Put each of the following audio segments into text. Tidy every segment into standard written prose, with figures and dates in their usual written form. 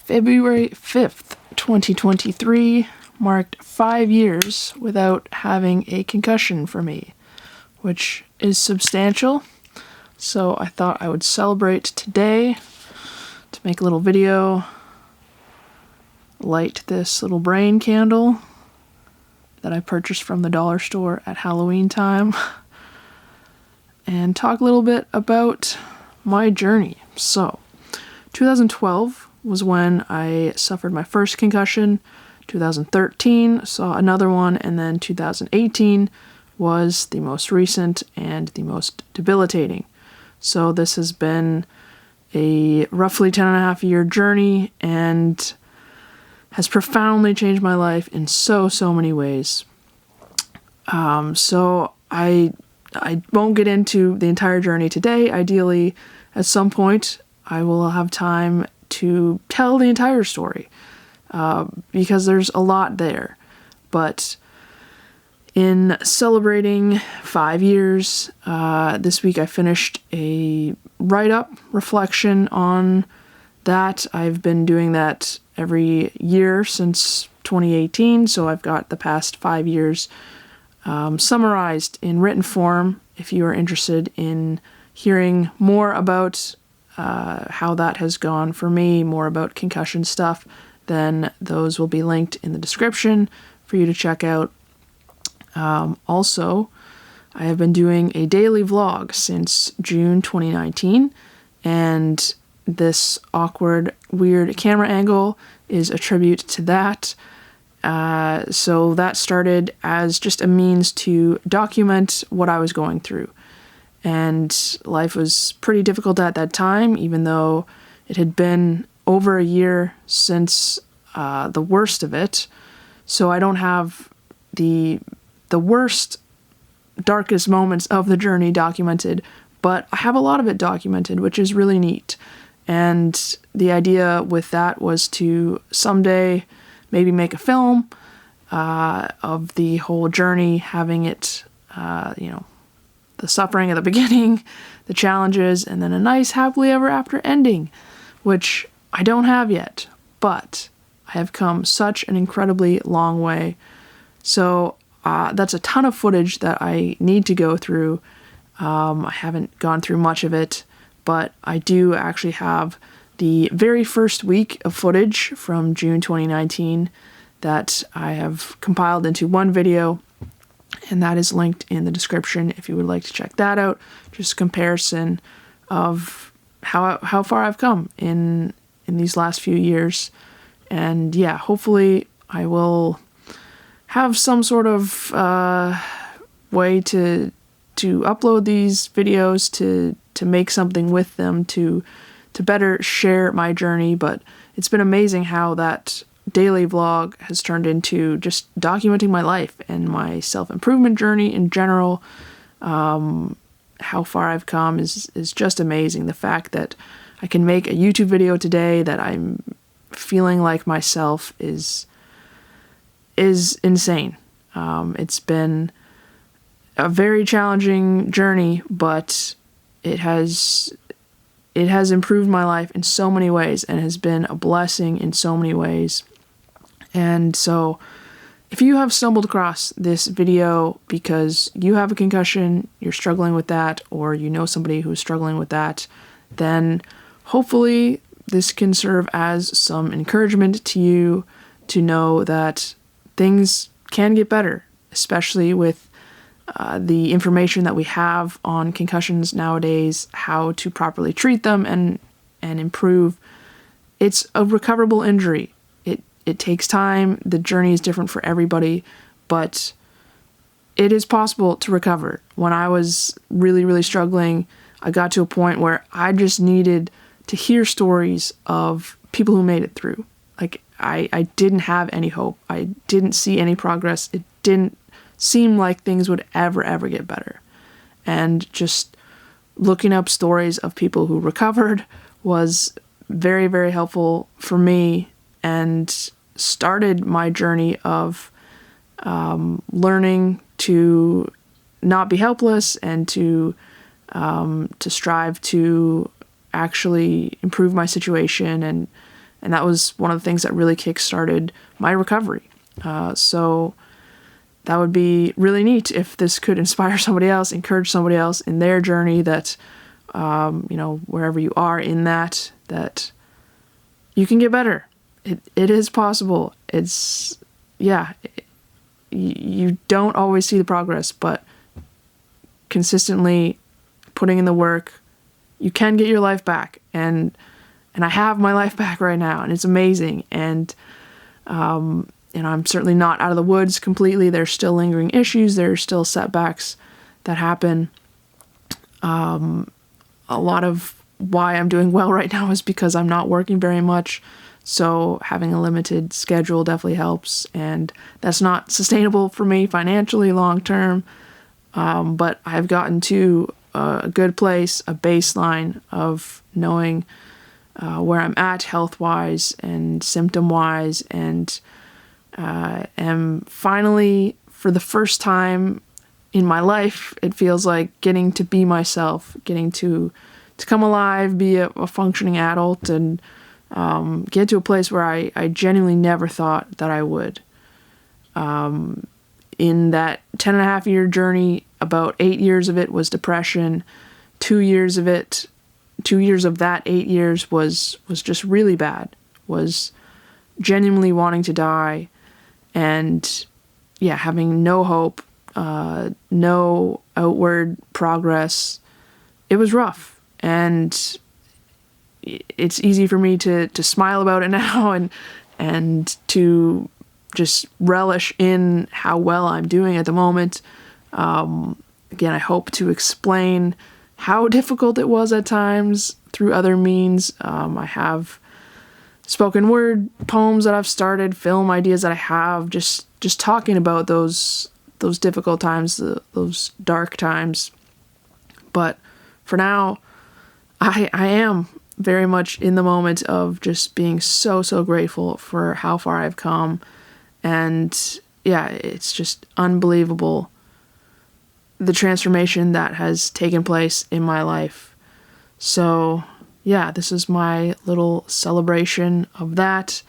February 5th, 2023 marked 5 years without having a concussion for me, which is substantial. So I thought I would celebrate today to make a little video, light this little brain candle that I purchased from the dollar store at Halloween time, and talk a little bit about my journey. So, 2012 was when I suffered my first concussion, 2013 saw another one, and then 2018 was the most recent and the most debilitating. So this has been a roughly 10.5 year journey and has profoundly changed my life in so many ways. So I won't get into the entire journey today. Ideally, at some point, I will have time to tell the entire story, because there's a lot there. But in celebrating 5 years, this week I finished a write-up reflection on that. I've been doing that every year since 2018, so I've got the past 5 years summarized in written form. If you are interested in hearing more about how that has gone for me, more about concussion stuff, then those will be linked in the description for you to check out. Also, I have been doing a daily vlog since June 2019, and this awkward, weird camera angle is a tribute to that. So that started as just a means to document what I was going through. And life was pretty difficult at that time, even though it had been over a year since the worst of it. So I don't have the worst, darkest moments of the journey documented, but I have a lot of it documented, which is really neat. And the idea with that was to someday maybe make a film of the whole journey, having it, the suffering at the beginning, the challenges, and then a nice happily ever after ending, which I don't have yet, but I have come such an incredibly long way. So that's a ton of footage that I need to go through. I haven't gone through much of it, but I do actually have the very first week of footage from June 2019 that I have compiled into one video, and that is linked in the description if you would like to check that out. Just a comparison of how far I've come in these last few years. And yeah, hopefully I will have some sort of way to upload these videos, to make something with them, to better share my journey. But it's been amazing how that daily vlog has turned into just documenting my life and my self-improvement journey in general. How far I've come is just amazing. The fact that I can make a YouTube video today that I'm feeling like myself is insane. It's been a very challenging journey, but it has improved my life in so many ways and has been a blessing in so many ways. And so if you have stumbled across this video because you have a concussion, you're struggling with that, or you know somebody who's struggling with that, then hopefully this can serve as some encouragement to you to know that things can get better, especially with the information that we have on concussions nowadays, how to properly treat them and improve. It's a recoverable injury. It takes time. The journey is different for everybody, but it is possible to recover. When I was really struggling, I got to a point where I just needed to hear stories of people who made it through. Like, I didn't have any hope. I didn't see any progress. It didn't seem like things would ever get better. And just looking up stories of people who recovered was very helpful for me, and started my journey of learning to not be helpless and to strive to actually improve my situation And that was one of the things that really kickstarted my recovery. So that would be really neat if this could inspire somebody else, encourage somebody else in their journey, that, wherever you are in that you can get better. It is possible. You don't always see the progress, but consistently putting in the work, you can get your life back. And I have my life back right now, and it's amazing. And, I'm certainly not out of the woods completely. There's still lingering issues. There's still setbacks that happen. A lot of why I'm doing well right now is because I'm not working very much. So having a limited schedule definitely helps. And that's not sustainable for me financially long term. But I've gotten to a good place, a baseline of knowing where I'm at health-wise and symptom-wise, and am finally, for the first time in my life, it feels like getting to be myself, getting to come alive, be a functioning adult, and get to a place where I genuinely never thought that I would. In that 10.5-year journey, about 8 years of it was depression. 2 years of that 8 years was just really bad, was genuinely wanting to die, and having no hope, no outward progress. It was rough, and it's easy for me to smile about it now and to just relish in how well I'm doing at the moment. Again, I hope to explain how difficult it was at times through other means. I have spoken word poems that I've started, film ideas that I have, just talking about those difficult times, those dark times. But for now, I am very much in the moment of just being so grateful for how far I've come. And it's just unbelievable, the transformation that has taken place in my life. So this is my little celebration of that.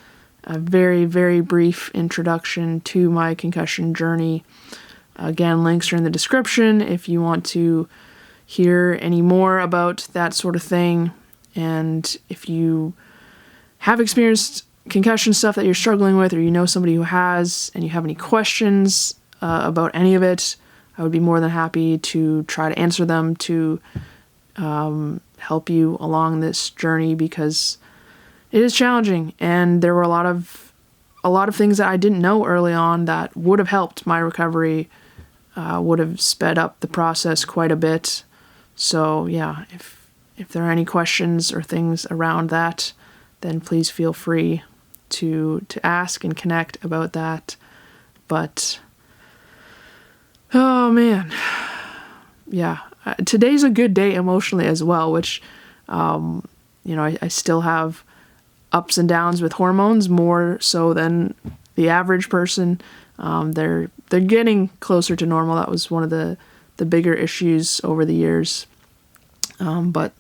A very, very brief introduction to my concussion journey. Again, links are in the description if you want to hear any more about that sort of thing. And if you have experienced concussion stuff that you're struggling with, or you know somebody who has, and you have any questions about any of it, I would be more than happy to try to answer them, to help you along this journey, because it is challenging, and there were a lot of things that I didn't know early on that would have helped my recovery, would have sped up the process quite a bit. So if there are any questions or things around that, then please feel free to ask and connect about that. But oh man, today's a good day emotionally as well, which I still have ups and downs with hormones, more so than the average person. They're getting closer to normal. That was one of the bigger issues over the years. But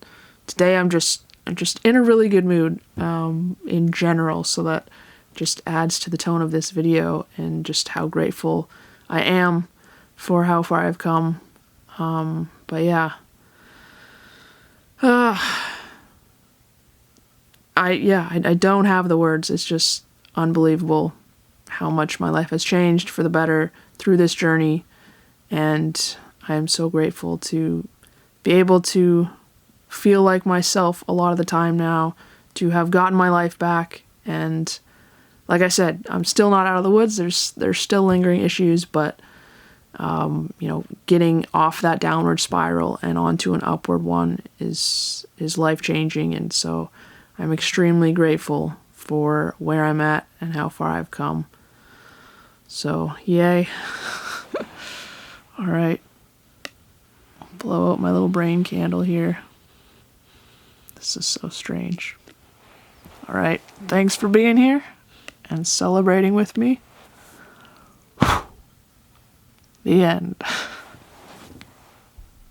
today I'm just in a really good mood in general, so that just adds to the tone of this video and just how grateful I am for how far I've come. I don't have the words. It's just unbelievable how much my life has changed for the better through this journey, and I am so grateful to be able to feel like myself a lot of the time now, to have gotten my life back. And like I said, I'm still not out of the woods. There's still lingering issues, but getting off that downward spiral and onto an upward one is life-changing. And so I'm extremely grateful for where I'm at and how far I've come. So yay. All right, I'll blow out my little brain candle here. This is so strange. All right, thanks for being here and celebrating with me. The end.